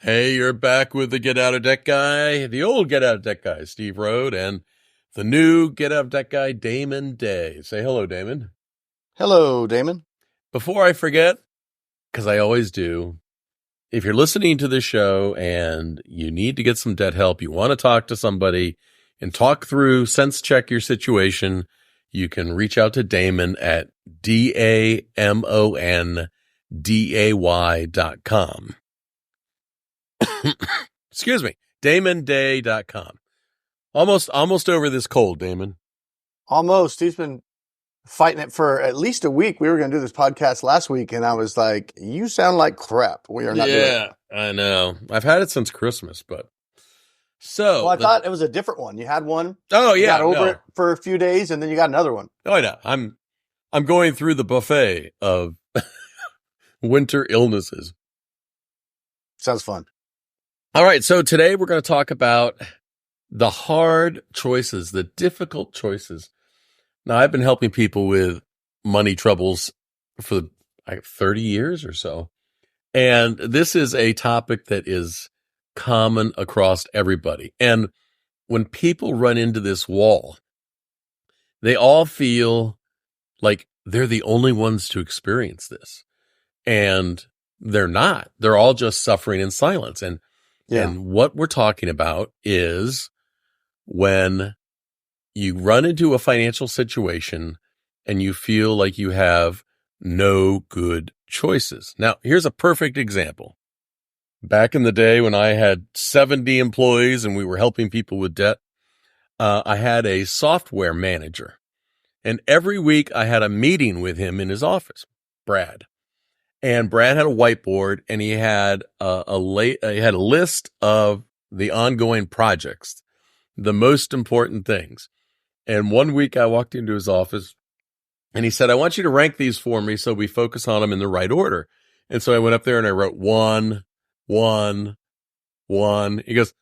Hey, you're back with the Get Out of Debt guy, the old Get Out of Debt guy, Steve Rode, and the new Get Out of Debt guy, Damon Day. Say hello, Damon. Hello, Damon. Before I forget, because I always do, if you're listening to this show and you need to get some debt help, you want to talk to somebody and talk through, sense check your situation, you can reach out to Damon at DamonDay.com. Excuse me, DamonDay.com. Almost over this cold, Damon. Almost. He's been fighting it for at least a week. We were going to do this podcast last week, and I was like, you sound like crap. We are not doing it. Yeah, I know. I've had it since Christmas, but Well, I thought it was a different one. You had one. Oh, You yeah. got over it for a few days, and then you got another one. Oh, yeah. I'm going through the buffet of winter illnesses. Sounds fun. All right. So today we're going to talk about the hard choices, the difficult choices. Now, I've been helping people with money troubles for 30 years or so. And this is a topic that is common across everybody. And when people run into this wall, they all feel like they're the only ones to experience this. And they're not. They're all just suffering in silence. And what we're talking about is when you run into a financial situation and you feel like you have no good choices. Now, here's a perfect example. Back in the day when I had 70 employees and we were helping people with debt, I had a software manager. And every week I had a meeting with him in his office, Brad. And Brad had a whiteboard and he had a list of the ongoing projects, the most important things. And one week I walked into his office and he said, I want you to rank these for me so we focus on them in the right order. And so I went up there and I wrote 1, 1, 1. He goes,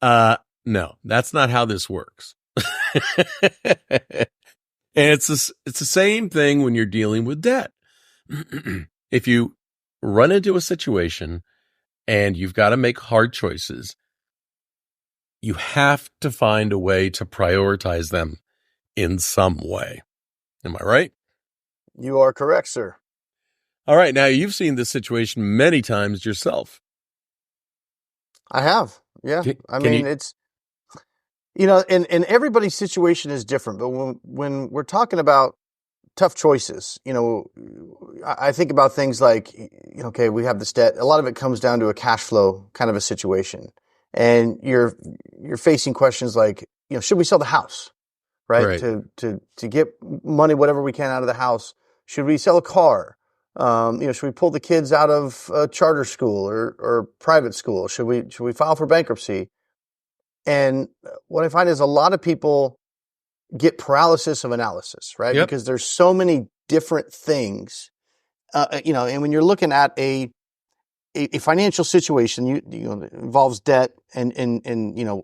no, that's not how this works. And it's the same thing when you're dealing with debt. If you run into a situation and you've got to make hard choices, you have to find a way to prioritize them in some way. Am I right? You are correct, sir. All right. Now, you've seen this situation many times yourself. I have. Yeah. It's, and everybody's situation is different. But when we're talking about tough choices, I think about things like, okay, we have this debt. A lot of it comes down to a cash flow kind of a situation. And you're facing questions like, should we sell the house, right? To get money, whatever we can out of the house. Should we sell a car? Should we pull the kids out of charter school or private school? Should we file for bankruptcy? And what I find is a lot of people get paralysis of analysis, right? Yep. Because there's so many different things, and when you're looking at a financial situation, it involves debt and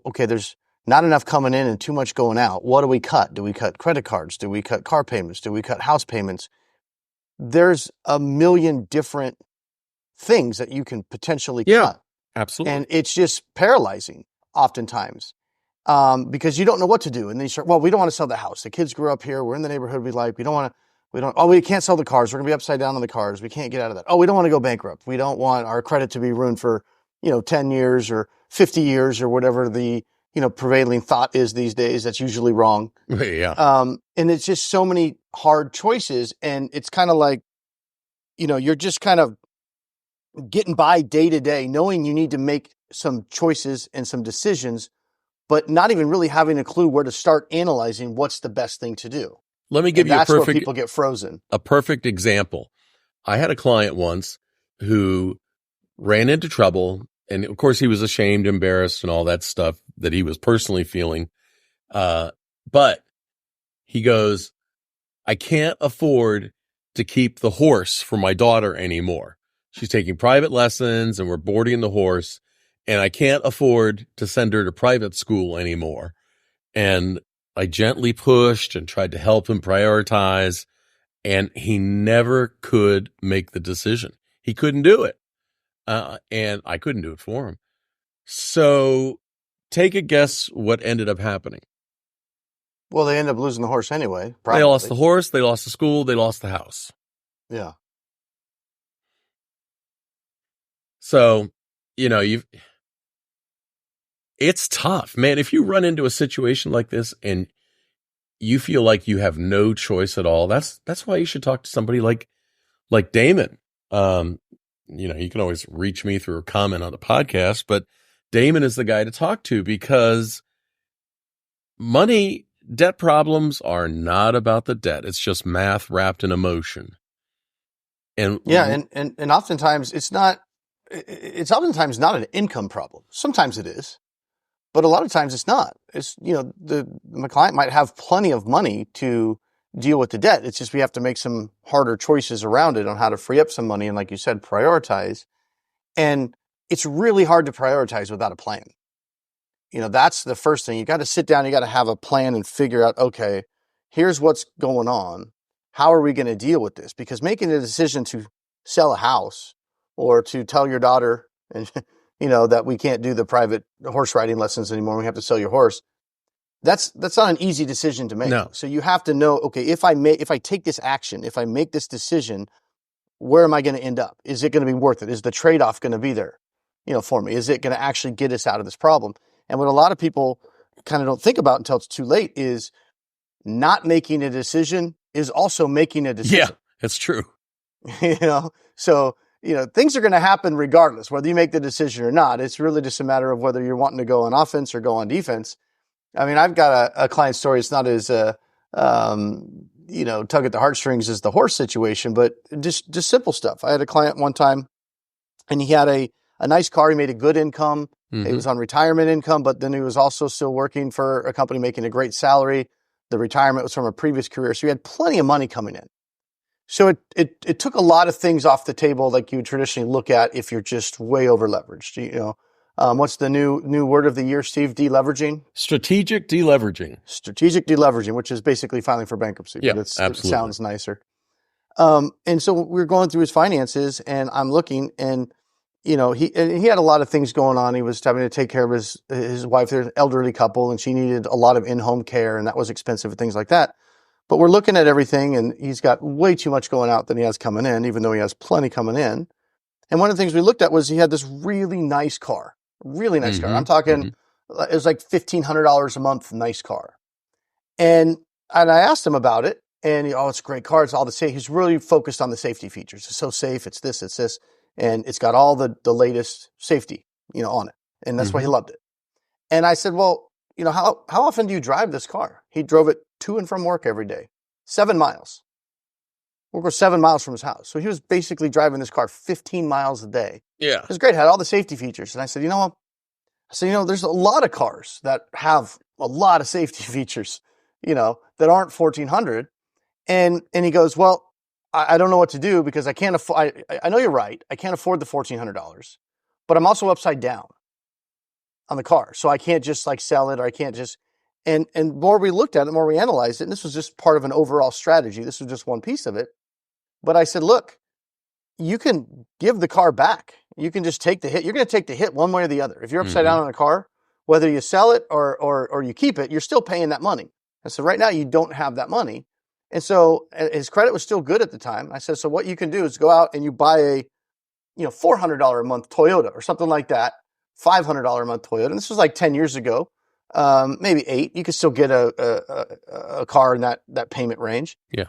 okay, there's not enough coming in and too much going out. What do we cut? Do we cut credit cards? Do we cut car payments? Do we cut house payments? There's a million different things that you can potentially cut. Absolutely. And it's just paralyzing oftentimes. Because you don't know what to do. And then you start, we don't want to sell the house. The kids grew up here. We're in the neighborhood we like. We can't sell the cars. We're going to be upside down on the cars. We can't get out of that. We don't want to go bankrupt. We don't want our credit to be ruined for, 10 years or 50 years or whatever the, prevailing thought is these days. That's usually wrong. Yeah. And it's just so many hard choices. And it's kind of like, you're just kind of getting by day to day, knowing you need to make some choices and some decisions, but not even really having a clue where to start analyzing what's the best thing to do. Let me give you that's where people get frozen. A perfect example. I had a client once who ran into trouble, and of course he was ashamed, embarrassed, and all that stuff that he was personally feeling. But he goes, I can't afford to keep the horse for my daughter anymore. She's taking private lessons and we're boarding the horse. And I can't afford to send her to private school anymore. And I gently pushed and tried to help him prioritize. And he never could make the decision. He couldn't do it. and I couldn't do it for him. So take a guess what ended up happening. Well, they ended up losing the horse anyway. Probably. They lost the horse, they lost the school, they lost the house. Yeah. So, it's tough, man. If you run into a situation like this and you feel like you have no choice at all, that's why you should talk to somebody like Damon. You can always reach me through a comment on the podcast, but Damon is the guy to talk to, because debt problems are not about the debt. It's just math wrapped in emotion. And oftentimes it's oftentimes not an income problem. Sometimes it is, but a lot of times it's not. It's, my client might have plenty of money to deal with the debt. It's just we have to make some harder choices around it on how to free up some money and, like you said, prioritize. And it's really hard to prioritize without a plan. That's the first thing. You got to sit down, you got to have a plan and figure out, okay, here's what's going on. How are we going to deal with this? Because making a decision to sell a house or to tell your daughter and that we can't do the private horse riding lessons anymore, we have to sell your horse. That's not an easy decision to make. No. So you have to know, okay, if I take this action, if I make this decision, where am I going to end up? Is it going to be worth it? Is the trade-off going to be there, for me? Is it going to actually get us out of this problem? And what a lot of people kind of don't think about until it's too late is not making a decision is also making a decision. Yeah, that's true. So, things are going to happen regardless, whether you make the decision or not. It's really just a matter of whether you're wanting to go on offense or go on defense. I mean, I've got a client story. It's not as, tug at the heartstrings as the horse situation, but just simple stuff. I had a client one time and he had a nice car. He made a good income. Mm-hmm. He was on retirement income, but then he was also still working for a company making a great salary. The retirement was from a previous career. So he had plenty of money coming in. So it took a lot of things off the table like you would traditionally look at if you're just way over leveraged. What's the new word of the year, Steve? Deleveraging? Strategic deleveraging. Strategic deleveraging, which is basically filing for bankruptcy. Yeah, but absolutely. It sounds nicer. And so we're going through his finances and I'm looking and, he had a lot of things going on. He was having to take care of his wife. They're an elderly couple and she needed a lot of in-home care and that was expensive and things like that. But we're looking at everything and he's got way too much going out than he has coming in, even though he has plenty coming in. And one of the things we looked at was he had this really nice car. Really nice car. I'm talking, it was like $1,500 a month, nice car. And I asked him about it and, it's a great car. It's all the safety. He's really focused on the safety features. It's so safe. It's this. And it's got all the latest safety, on it. And that's why he loved it. And I said, well, how often do you drive this car? He drove it to and from work every day, 7 miles. Work was 7 miles from his house. So he was basically driving this car 15 miles a day. Yeah. It was great. It had all the safety features. And I said, there's a lot of cars that have a lot of safety features, that aren't 1,400. And he goes, well, I don't know what to do because I can't afford, I know you're right. I can't afford the $1,400, but I'm also upside down on the car. So I can't just sell it or I can't just, and more we looked at it, more we analyzed it. And this was just part of an overall strategy. This was just one piece of it. But I said, look, you can give the car back. You can just take the hit. You're going to take the hit one way or the other. If you're upside down on a car, whether you sell it or you keep it, you're still paying that money. And so right now you don't have that money. And so his credit was still good at the time. I said, so what you can do is go out and you buy a, $400 a month Toyota or something like that, $500 a month Toyota. And this was like 10 years ago, maybe 8. You could still get a car in that payment range. Yeah.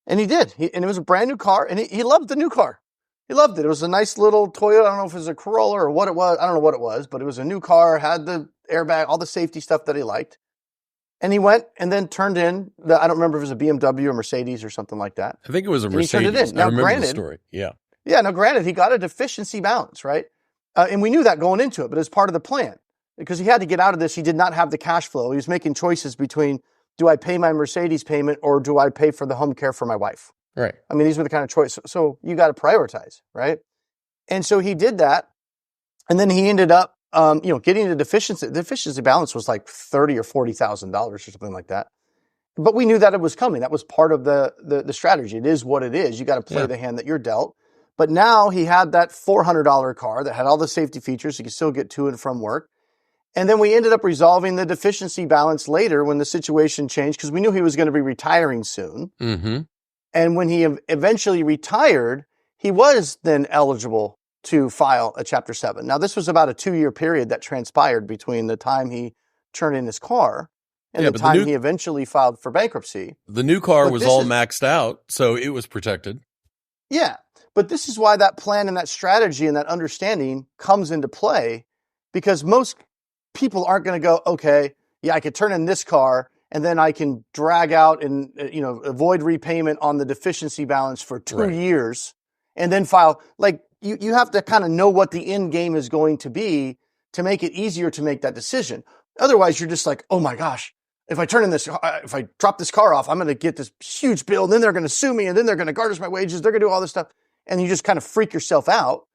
And he did. And it was a brand new car and he loved the new car. He loved it. It was a nice little Toyota. I don't know if it was a Corolla or what it was. I don't know what it was, but it was a new car, had the airbag, all the safety stuff that he liked. And he went and then turned in I don't remember if it was a BMW or Mercedes or something like that. I think it was a Mercedes. He turned it in. Now, I remember the story. Yeah. Yeah. Now, granted, he got a deficiency balance, right? And we knew that going into it, but it was part of the plan because he had to get out of this. He did not have the cash flow. He was making choices between, do I pay my Mercedes payment or do I pay for the home care for my wife? Right. I mean, these were the kind of choices. So you got to prioritize, right? And so he did that. And then he ended up, getting the deficiency. The deficiency balance was like $30,000 or $40,000 or something like that. But we knew that it was coming. That was part of the strategy. It is what it is. You got to play the hand that you're dealt. But now he had that $400 car that had all the safety features. He could still get to and from work. And then we ended up resolving the deficiency balance later when the situation changed because we knew he was going to be retiring soon. Mm-hmm. And when he eventually retired, he was then eligible to file a Chapter 7. Now, this was about a 2-year period that transpired between the time he turned in his car and the time he eventually filed for bankruptcy. The new car was all maxed out, so it was protected. Yeah, but this is why that plan and that strategy and that understanding comes into play, because most people aren't going to go, okay, yeah, I could turn in this car and then I can drag out and, avoid repayment on the deficiency balance for 2 years and then file. Like, you have to kind of know what the end game is going to be to make it easier to make that decision. Otherwise, you're just like, oh my gosh, if I drop this car off, I'm going to get this huge bill, and then they're going to sue me, and then they're going to garnish my wages. They're going to do all this stuff. And you just kind of freak yourself out.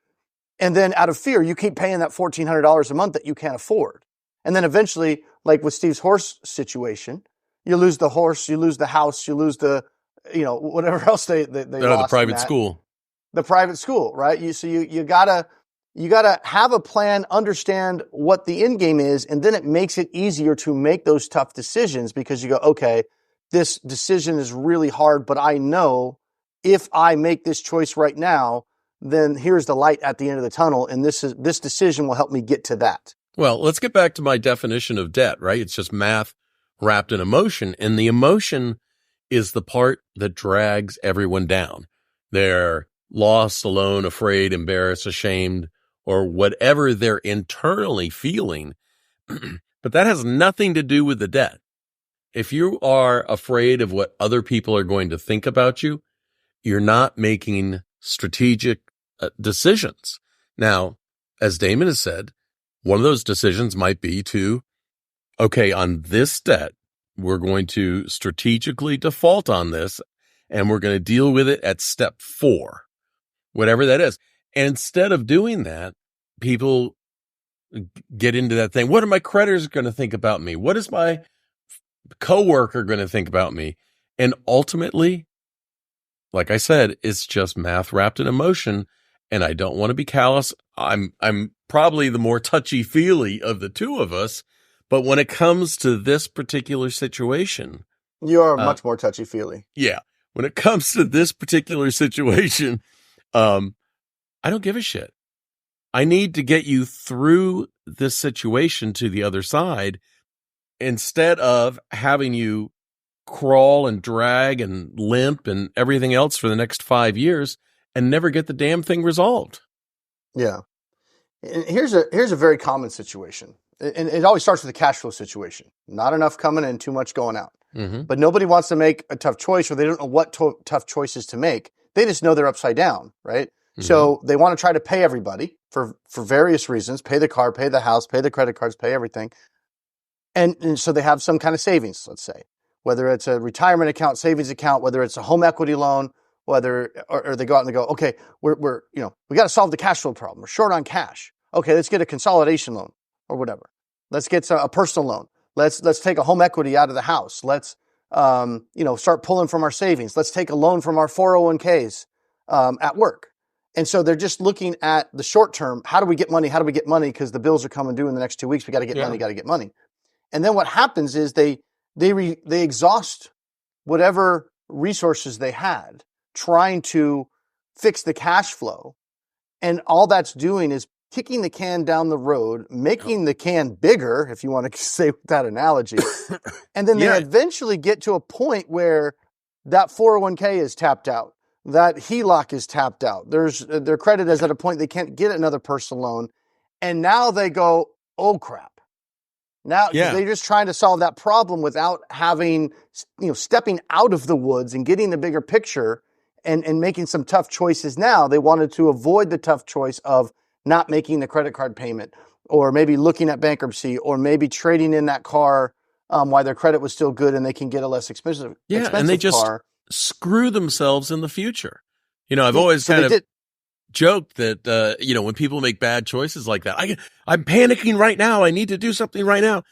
And then out of fear, you keep paying that $1,400 a month that you can't afford. And then eventually, like with Steve's horse situation, you lose the horse, you lose the house, you lose the, whatever else they lost. The private school. The private school, right? You gotta have a plan, understand what the end game is, and then it makes it easier to make those tough decisions because you go, okay, this decision is really hard, but I know if I make this choice right now, then here's the light at the end of the tunnel, and this decision will help me get to that. Well, let's get back to my definition of debt, right? It's just math wrapped in emotion, and the emotion is the part that drags everyone down. They're lost, alone, afraid, embarrassed, ashamed, or whatever they're internally feeling. But that has nothing to do with the debt. If you are afraid of what other people are going to think about you, you're not making strategic decisions. Now, as Damon has said, one of those decisions might be to, okay, on this debt, we're going to strategically default on this, and we're going to deal with it at step 4, whatever that is. And instead of doing that, people get into that thing. What are my creditors going to think about me? What is my coworker going to think about me? And ultimately, like I said, it's just math wrapped in emotion. And I don't want to be callous. I'm probably the more touchy-feely of the two of us. But when it comes to this particular situation, you are much more touchy-feely. Yeah. When it comes to this particular situation, I don't give a shit. I need to get you through this situation to the other side instead of having you crawl and drag and limp and everything else for the next 5 years and never get the damn thing resolved. Yeah. And here's a very common situation. And it always starts with a cash flow situation. Not enough coming in, too much going out. Mm-hmm. But nobody wants to make a tough choice, or they don't know what tough choices to make. They just know they're upside down, right? Mm-hmm. So they want to try to pay everybody for various reasons, pay the car, pay the house, pay the credit cards, pay everything. And so they have some kind of savings, let's say, whether it's a retirement account, savings account, whether it's a home equity loan, or they go out and they go, okay, we got to solve the cash flow problem. We're short on cash. Okay, let's get a consolidation loan or whatever. Let's get a personal loan. Let's take a home equity out of the house. Let's start pulling from our savings. Let's take a loan from our 401ks at work. And so they're just looking at the short term. How do we get money? How do we get money? Because the bills are coming due in the next 2 weeks. We got to get money. Got to get money. And then what happens is they exhaust whatever resources they had trying to fix the cash flow, and all that's doing is kicking the can down the road, making the can bigger, if you want to say with that analogy. And then they eventually get to a point where that 401k is tapped out. That HELOC is tapped out. Their credit is at a point they can't get another personal loan. And now they go, oh crap. Now they're just trying to solve that problem without having, stepping out of the woods and getting the bigger picture and making some tough choices now. They wanted to avoid the tough choice of not making the credit card payment, or maybe looking at bankruptcy, or maybe trading in that car while their credit was still good and they can get a less expensive and they just car. Screw themselves in the future. I've always joked that, when people make bad choices like that, I'm panicking right now. I need to do something right now.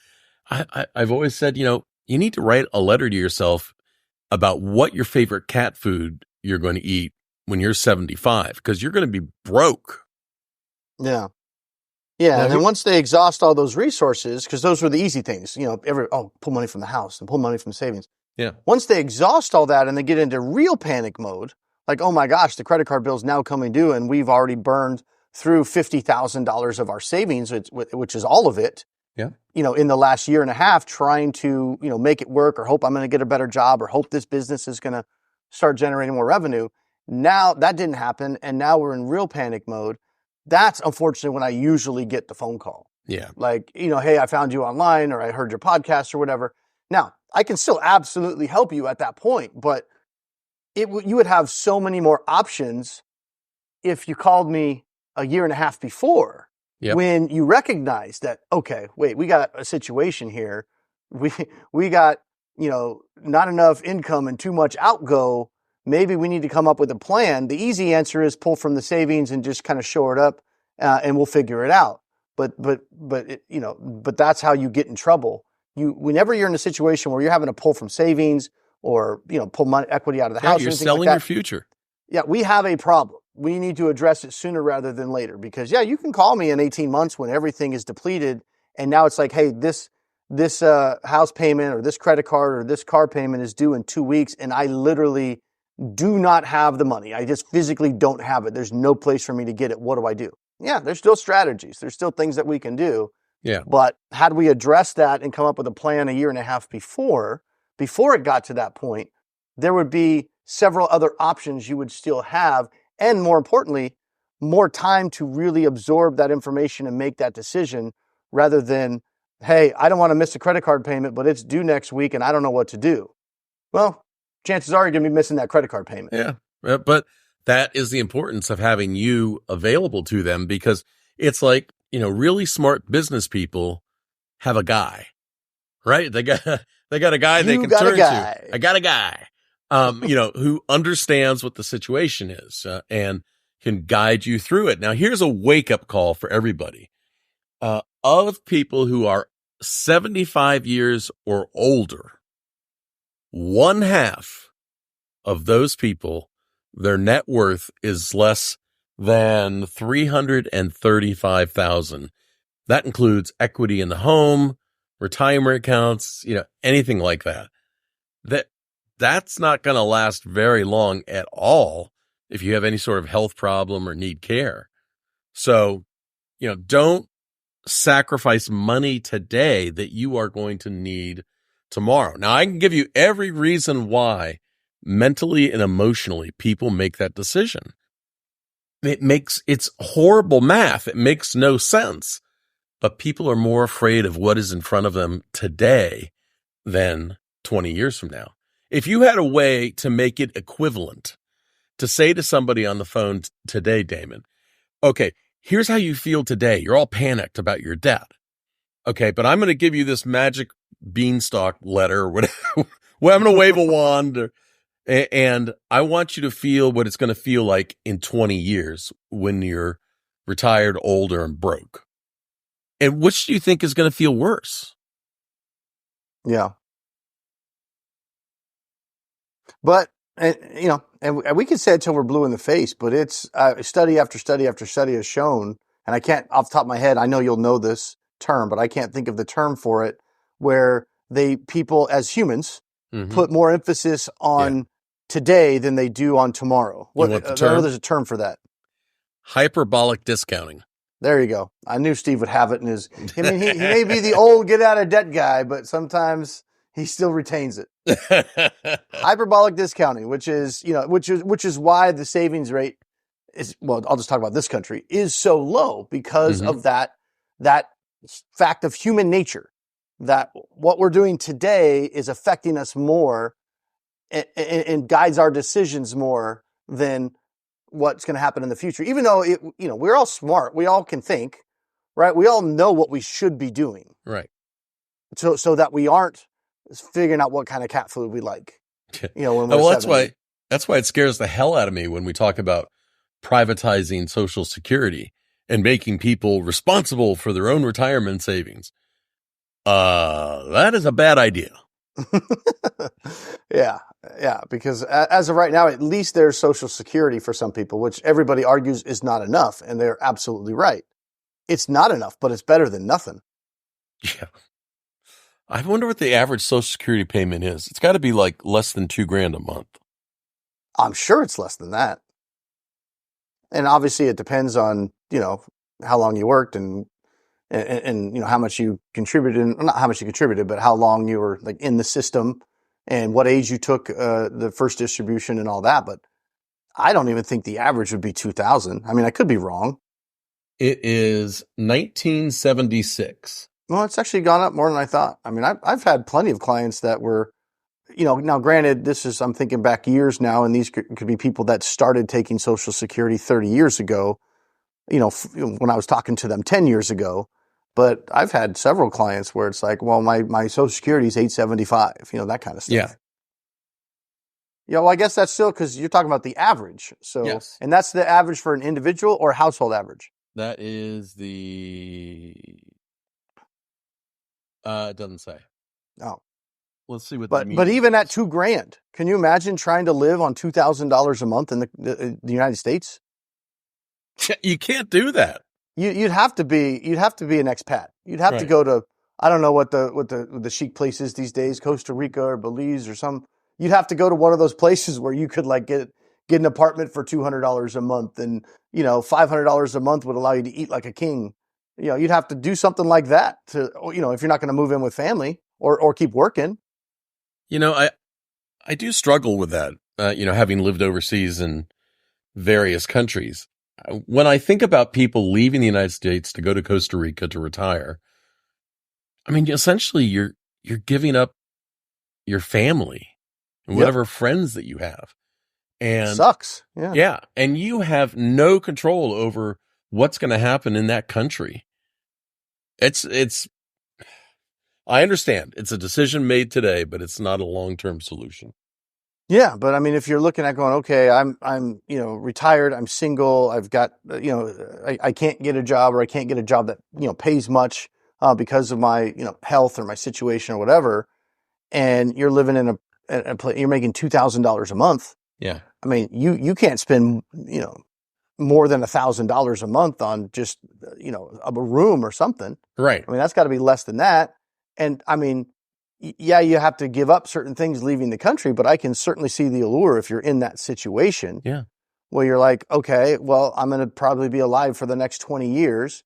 I've always said, you need to write a letter to yourself about what your favorite cat food you're going to eat when you're 75, because you're going to be broke. Yeah. Yeah. And then once they exhaust all those resources, because those were the easy things, pull money from the house and pull money from savings. Yeah. Once they exhaust all that and they get into real panic mode, like, oh my gosh, the credit card bill is now coming due and we've already burned through $50,000 of our savings, which is all of it. Yeah. In the last year and a half, trying to, make it work, or hope I'm going to get a better job, or hope this business is going to start generating more revenue. Now that didn't happen. And now we're in real panic mode. That's unfortunately when I usually get the phone call. Yeah. Like, hey, I found you online, or I heard your podcast or whatever. Now I can still absolutely help you at that point, but you would have so many more options if you called me a year and a half before. Yep. When you recognize that, okay, wait, we got a situation here. We got, not enough income and too much outgo. Maybe we need to come up with a plan. The easy answer is pull from the savings and just kind of shore it up, and we'll figure it out. But that's how you get in trouble. Whenever you're in a situation where you're having to pull from savings or, pull money, equity out of the house. You're selling your future. Yeah, we have a problem. We need to address it sooner rather than later, because you can call me in 18 months when everything is depleted. And now it's like, hey, this house payment or this credit card or this car payment is due in 2 weeks. And I literally do not have the money. I just physically don't have it. There's no place for me to get it. What do I do? Yeah, there's still strategies. There's still things that we can do. Yeah. But had we addressed that and come up with a plan a year and a half before it got to that point, there would be several other options you would still have. And more importantly, more time to really absorb that information and make that decision, rather than, hey, I don't want to miss a credit card payment, but it's due next week and I don't know what to do. Well, chances are you're going to be missing that credit card payment. Yeah. But that is the importance of having you available to them, because it's like, really smart business people have a guy, right? They got a guy they can turn to. I got a guy. Who understands what the situation is, and can guide you through it. Now, here's a wake-up call for everybody. Of people who are 75 years or older, 1/2 of those people, their net worth is less than $335,000. That includes equity in the home, retirement accounts, anything like that. That's not going to last very long at all if you have any sort of health problem or need care. So, don't sacrifice money today that you are going to need tomorrow. Now, I can give you every reason why mentally and emotionally people make that decision. It's horrible math. It makes no sense, but people are more afraid of what is in front of them today than 20 years from now. If you had a way to make it equivalent, to say to somebody on the phone today, Damon, okay, here's how you feel today. You're all panicked about your debt. Okay, but I'm going to give you this magic beanstalk letter or whatever. Well, I'm going to wave a wand, and I want you to feel what it's going to feel like in 20 years when you're retired, older, and broke. And which do you think is going to feel worse? Yeah. But, and we can say it till we're blue in the face, but it's study after study after study has shown, and I can't, off the top of my head, I know you'll know this term, but I can't think of the term for it, where people as humans put more emphasis on today than they do on tomorrow. I know there's a term for that. Hyperbolic discounting. There you go. I knew Steve would have it in his, he may be the old get out of debt guy, but sometimes he still retains it. Hyperbolic discounting, which is why the savings rate is, well, I'll just talk about this country, is so low, because of that fact of human nature, that what we're doing today is affecting us more and guides our decisions more than what's going to happen in the future. Even though we're all smart, we all can think, right? We all know what we should be doing, right? So that we aren't figuring out what kind of cat food we like. When we're 70. That's why it scares the hell out of me when we talk about privatizing Social Security and making people responsible for their own retirement savings. That is a bad idea. Yeah, yeah, because as of right now, at least there's Social Security for some people, which everybody argues is not enough, and they're absolutely right. It's not enough, but it's better than nothing. Yeah. I wonder what the average Social Security payment is. It's got to be like less than $2,000 a month. I'm sure it's less than that. And obviously it depends on, how long you worked and how much you contributed, not how much you contributed, but how long you were like in the system and what age you took the first distribution and all that. But I don't even think the average would be 2,000. I mean, I could be wrong. It is 1976. Well, it's actually gone up more than I thought. I mean, I've had plenty of clients that were, now granted, I'm thinking back years now, and these could be people that started taking Social Security 30 years ago, when I was talking to them 10 years ago. But I've had several clients where it's like, well, my Social Security is 875, that kind of stuff. Yeah. Yeah, well, I guess that's still because you're talking about the average. So, yes. And that's the average for an individual or household average? That is it doesn't say. Oh. Let's see what but even at $2,000, can you imagine trying to live on $2,000 a month in the United States? You can't do that. You'd have to be an expat. You'd have to go to, I don't know what the chic place is these days, Costa Rica or Belize or some. You'd have to go to one of those places where you could like get an apartment for $200 a month, and $500 a month would allow you to eat like a king. You'd have to do something like that to, if you're not going to move in with family or keep working. I do struggle with that. Having lived overseas in various countries. When I think about people leaving the United States to go to Costa Rica to retire, I mean, essentially you're giving up your family and whatever friends that you have. And sucks. Yeah. Yeah. And you have no control over what's going to happen in that country. I understand it's a decision made today, but it's not a long-term solution. Yeah, but I mean, if you're looking at going, okay, I'm retired, I'm single, I've got, I can't get a job, or I can't get a job that, pays much because of my, health or my situation or whatever, and you're living in a place, you're making $2,000 a month. Yeah. I mean, you can't spend, more than $1,000 a month on just, a room or something. Right. I mean, that's got to be less than that. And I mean, yeah, you have to give up certain things leaving the country, but I can certainly see the allure if you're in that situation. Yeah. Where you're like, okay, well, I'm going to probably be alive for the next 20 years.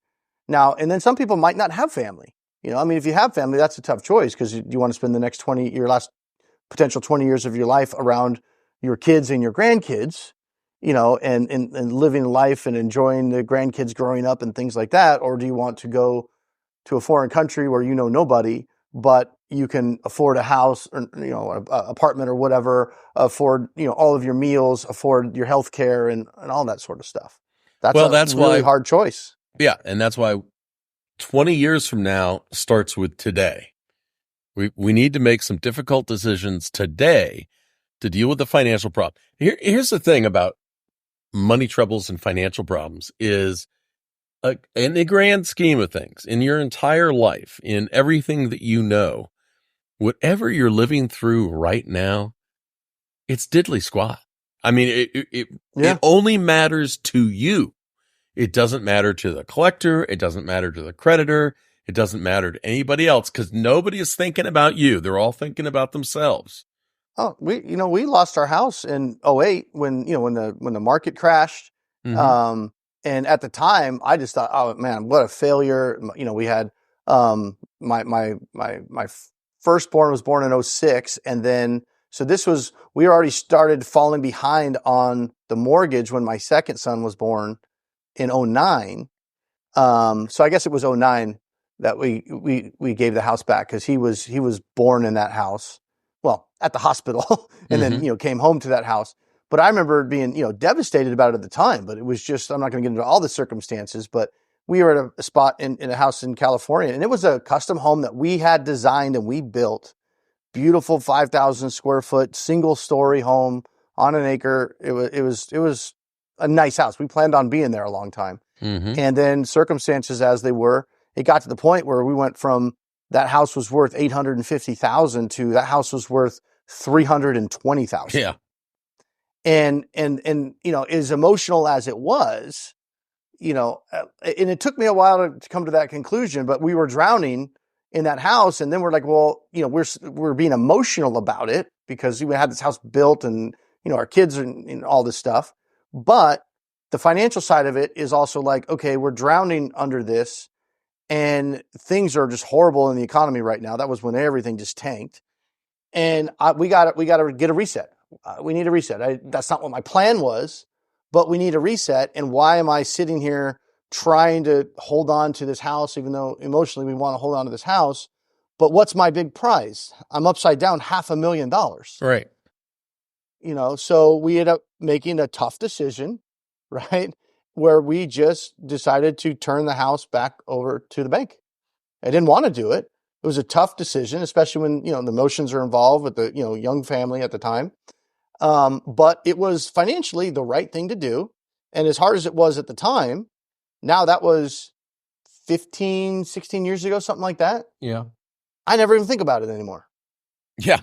Now, and then some people might not have family. I mean, if you have family, that's a tough choice because you want to spend the next your last potential 20 years of your life around your kids and your grandkids, and living life and enjoying the grandkids growing up and things like that. Or do you want to go to a foreign country where you know nobody, but you can afford a house or, an apartment or whatever, afford, all of your meals, afford your health care and all that sort of stuff. That's a really hard choice. Yeah. And that's why 20 years from now starts with today. We need to make some difficult decisions today to deal with the financial problem. Here's the thing about money troubles and financial problems is, in the grand scheme of things, in your entire life, in everything that you know, whatever you're living through right now, it's diddly squat. I mean, it only matters to you. It doesn't matter to the collector. It doesn't matter to the creditor. It doesn't matter to anybody else because nobody is thinking about you. They're all thinking about themselves. Oh, we lost our house in 2008 when the market crashed. Mm-hmm. And at the time I just thought, oh man, what a failure. We had, my firstborn was born in 2006. And then, so we already started falling behind on the mortgage when my second son was born in 2009. So I guess it was 2009 that we gave the house back because he was born in that house. Well, at the hospital and mm-hmm. then, came home to that house. But I remember being, devastated about it at the time, but it was just, I'm not going to get into all the circumstances, but we were at a spot in a house in California, and it was a custom home that we had designed and we built. Beautiful 5,000 square foot, single story home on an acre. It was a nice house. We planned on being there a long time. Mm-hmm. And then circumstances as they were, it got to the point where we went from that house was worth $850,000 to that house was worth $320,000. Yeah. And, as emotional as it was, and it took me a while to come to that conclusion, but we were drowning in that house. And then we're like, well, we're being emotional about it because we had this house built and, our kids and all this stuff. But the financial side of it is also like, okay, we're drowning under this and things are just horrible in the economy right now. That was when everything just tanked. And we got to get a reset. We need a reset. That's not what my plan was, but we need a reset. And why am I sitting here trying to hold on to this house, even though emotionally we want to hold on to this house? But what's my big prize? I'm upside down $500,000. Right. So we ended up making a tough decision, right? Where we just decided to turn the house back over to the bank. I didn't want to do it. It was a tough decision, especially when, the emotions are involved with the, young family at the time. But it was financially the right thing to do. And as hard as it was at the time, now that was 15, 16 years ago, something like that. Yeah. I never even think about it anymore. Yeah.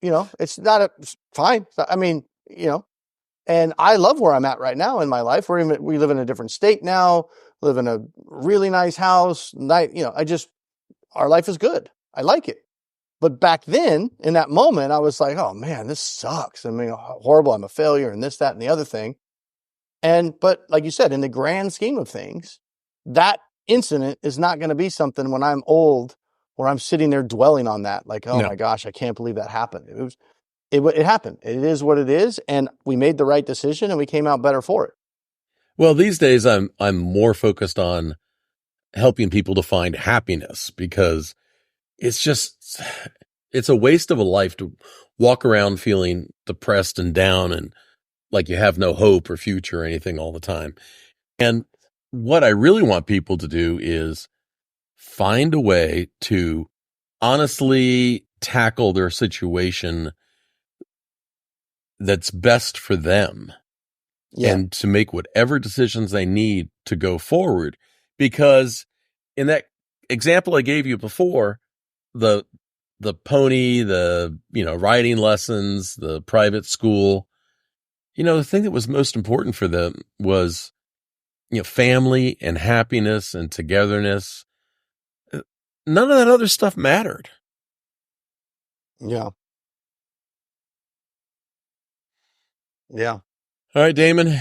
It's not fine. I mean, and I love where I'm at right now in my life. We live in a different state now, live in a really nice house. Our life is good. I like it. But back then, in that moment, I was like, oh man, this sucks. I mean, horrible. I'm a failure and this, that, and the other thing. But like you said, in the grand scheme of things, that incident is not going to be something when I'm old where I'm sitting there dwelling on that. Like, oh my gosh, I can't believe that happened. It happened. It is what it is. And we made the right decision and we came out better for it. Well, these days I'm more focused on helping people to find happiness because it's a waste of a life to walk around feeling depressed and down and like you have no hope or future or anything all the time. And what I really want people to do is find a way to honestly tackle their situation that's best for them and to make whatever decisions they need to go forward. Because in that example I gave you before, the pony, riding lessons, the private school, the thing that was most important for them was, family and happiness and togetherness. None of that other stuff mattered. Yeah. Yeah. All right, Damon,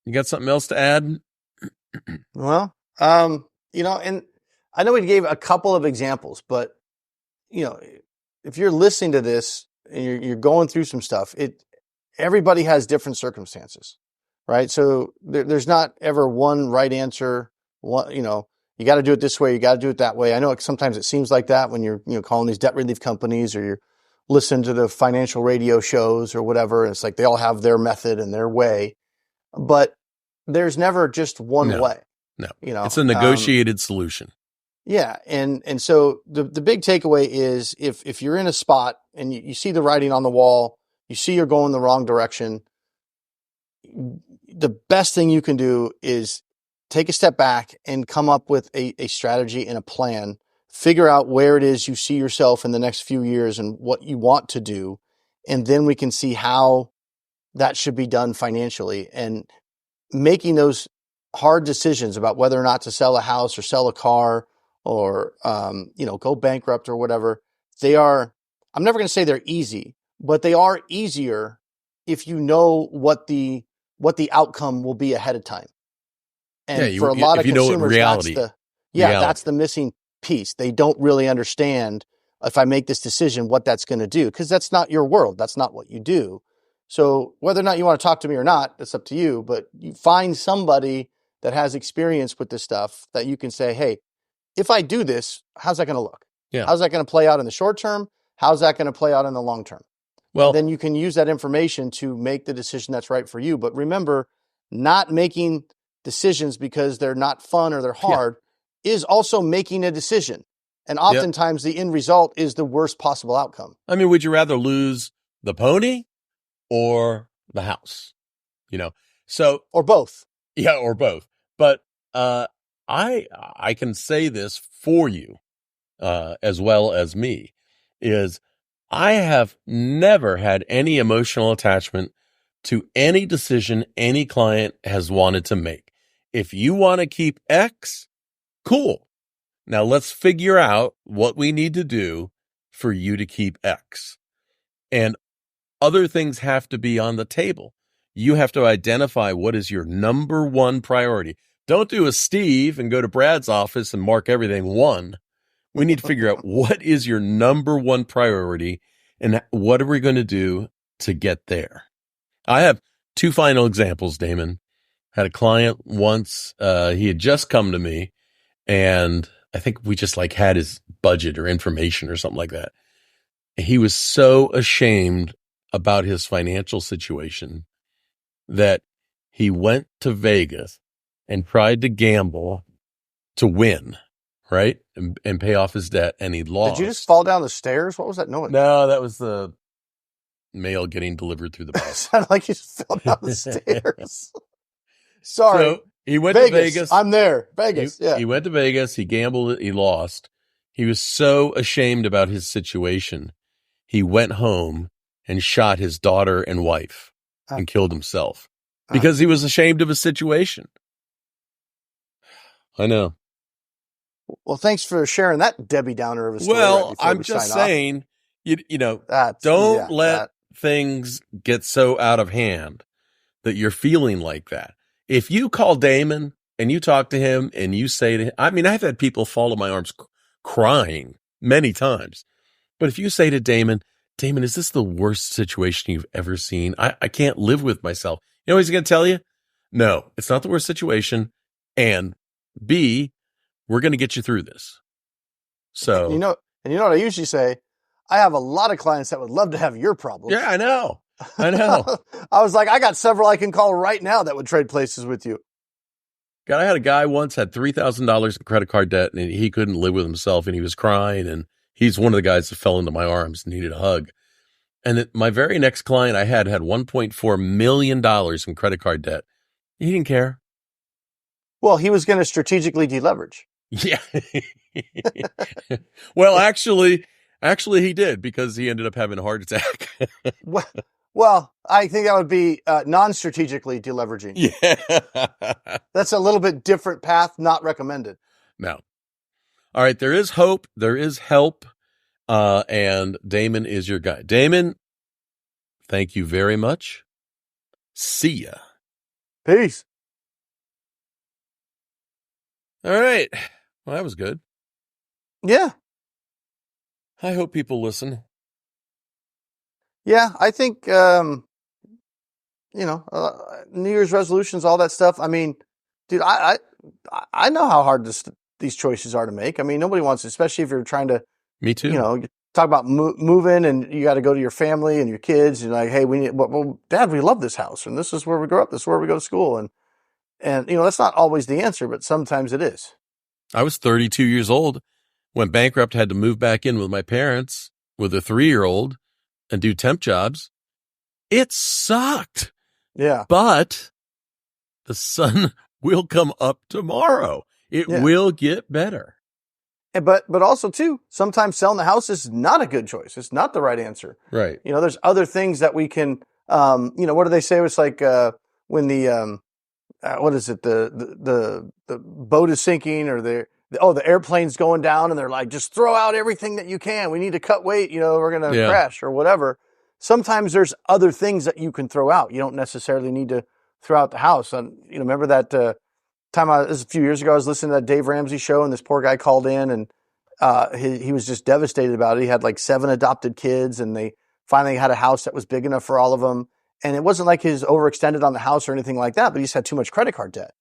you got something else to add? Well, and I know we gave a couple of examples, but if you're listening to this and you're going through some stuff, everybody has different circumstances, right? So there's not ever one right answer. You got to do it this way. You got to do it that way. I know sometimes it seems like that when you're, calling these debt relief companies or you're listening to the financial radio shows or whatever. It's like they all have their method and their way, but there's never just one way. No, it's a negotiated solution. Yeah. And so the big takeaway is if you're in a spot and you see the writing on the wall, you see you're going the wrong direction, the best thing you can do is take a step back and come up with a strategy and a plan, figure out where it is you see yourself in the next few years and what you want to do. And then we can see how that should be done financially, and making those hard decisions about whether or not to sell a house or sell a car or, go bankrupt or whatever. I'm never going to say they're easy, but they are easier if you know what the outcome will be ahead of time. And for a lot of consumers, that's the missing piece. They don't really understand, if I make this decision, what that's going to do, because that's not your world. That's not what you do. So whether or not you want to talk to me or not, that's up to you, but you find somebody that has experience with this stuff that you can say, hey, if I do this, how's that going to look? Yeah. How's that going to play out in the short term? How's that going to play out in the long term? Well, and then you can use that information to make the decision that's right for you. But remember, not making decisions because they're not fun or they're hard is also making a decision. And oftentimes the end result is the worst possible outcome. I mean, would you rather lose the pony or the house? Or both. Yeah, or both. But I can say this for you. as well as me, is I have never had any emotional attachment to any decision any client has wanted to make. If you want to keep X, cool. Now let's figure out what we need to do for you to keep X. And other things have to be on the table. You have to identify what is your number one priority. Don't do a Steve and go to Brad's office and mark everything 1. We need to figure out what is your number one priority and what are we going to do to get there. I have 2 final examples, Damon. Had a client once, he had just come to me, and I think we just had his budget or information or something like that. He was so ashamed about his financial situation that he went to Vegas and tried to gamble to win, right? And pay off his debt, and he lost. Did you just fall down the stairs? What was that noise? No, that was the mail getting delivered through the mail. Sounded like you just fell down the stairs. Sorry. So he went to Vegas. I'm there. Vegas. He went to Vegas. He gambled. He lost. He was so ashamed about his situation. He went home and shot his daughter and wife and killed himself because he was ashamed of his situation. I know. Well, thanks for sharing that Debbie Downer of a story. Well, I'm just saying, don't let things get so out of hand that you're feeling like that. If you call Damon and you talk to him and you say to him, I've had people fall in my arms crying many times. But if you say to Damon, is this the worst situation you've ever seen? I can't live with myself. You know what he's going to tell you? No, it's not the worst situation. And B, we're going to get you through this. So, and you know what I usually say? I have a lot of clients that would love to have your problem. Yeah, I know. I was like, I got several I can call right now that would trade places with you. God, I had a guy once had $3,000 in credit card debt, and he couldn't live with himself, and he was crying, and he's one of the guys that fell into my arms and needed a hug. And my very next client I had $1.4 million in credit card debt. He didn't care. Well, he was going to strategically deleverage. Yeah. Well, actually he did, because he ended up having a heart attack. Well, I think that would be non-strategically deleveraging. Yeah. That's a little bit different path, not recommended. No. All right. There is hope. There is help. And Damon is your guy. Damon, thank you very much. See ya. Peace. All right. Well, that was good. Yeah. I hope people listen. Yeah, I think, New Year's resolutions, all that stuff. Dude, I know how hard these choices are to make. Nobody wants, especially if you're trying to. Me too. Talk about moving, and you got to go to your family and your kids. You're like, hey, Dad, we love this house, and this is where we grow up. This is where we go to school, and that's not always the answer, but sometimes it is. I was 32 years old, went bankrupt, had to move back in with my parents with a 3-year-old and do temp jobs. It sucked. Yeah. But the sun will come up tomorrow. It will get better. But also too, sometimes selling the house is not a good choice. It's not the right answer. Right. There's other things that we can, what do they say? It's like, when the, what is it? The boat is sinking, or the airplane's going down, and they're like, just throw out everything that you can. We need to cut weight. We're going to crash or whatever. Sometimes there's other things that you can throw out. You don't necessarily need to throw out the house. And, remember that, time this was a few years ago, I was listening to that Dave Ramsey show, and this poor guy called in, and, he was just devastated about it. He had like 7 adopted kids, and they finally had a house that was big enough for all of them. And it wasn't like he's overextended on the house or anything like that, but he just had too much credit card debt.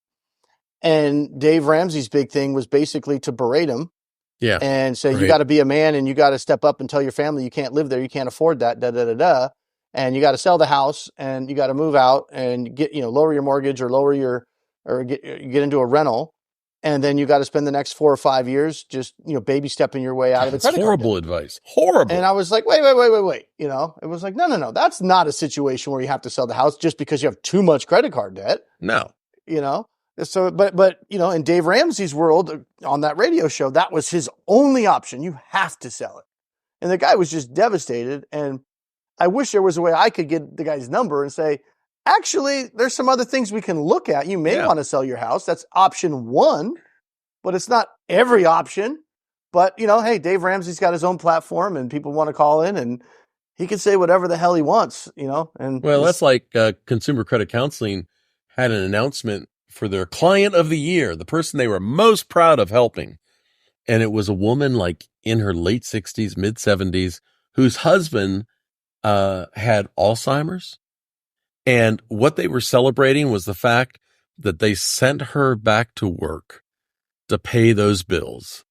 And Dave Ramsey's big thing was basically to berate him. Yeah. And say, you got to be a man, and you got to step up and tell your family you can't live there. You can't afford that, And you got to sell the house, and you got to move out and get, lower your mortgage, or get into a rental. And then you got to spend the next 4 or 5 years just, baby stepping your way out of the credit card. Horrible advice. Horrible. And I was like, wait. It was like, no. That's not a situation where you have to sell the house just because you have too much credit card debt. No. So, but in Dave Ramsey's world on that radio show, that was his only option. You have to sell it. And the guy was just devastated. And I wish there was a way I could get the guy's number and say, actually, there's some other things we can look at. You may want to sell your house. That's option one, but it's not every option. But, hey, Dave Ramsey's got his own platform and people want to call in and he can say whatever the hell he wants, And well, that's like Consumer Credit Counseling had an announcement for their client of the year, the person they were most proud of helping. And it was a woman like in her late 60s, mid 70s, whose husband had Alzheimer's. And what they were celebrating was the fact that they sent her back to work to pay those bills.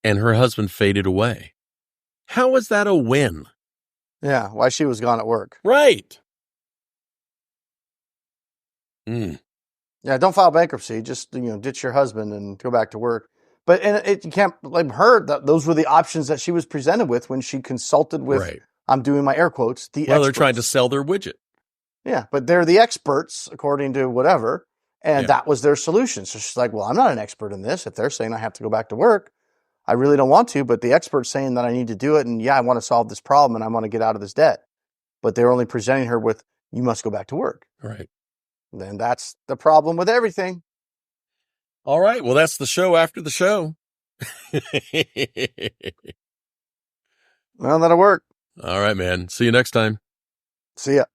And her husband faded away. How is that a win? Yeah, why she was gone at work. Right. Yeah, don't file bankruptcy. Just, ditch your husband and go back to work. But you can't blame her. Those were the options that she was presented with when she consulted with, right. I'm doing my air quotes, the experts. They're trying to sell their widget. Yeah, but they're the experts, according to whatever, and that was their solution. So she's like, well, I'm not an expert in this. If they're saying I have to go back to work, I really don't want to, but the expert's saying that I need to do it, and I want to solve this problem, and I want to get out of this debt. But they're only presenting her with, you must go back to work. Right. Then that's the problem with everything. All right. Well, that's the show after the show. Well, that'll work. All right, man. See you next time. See ya.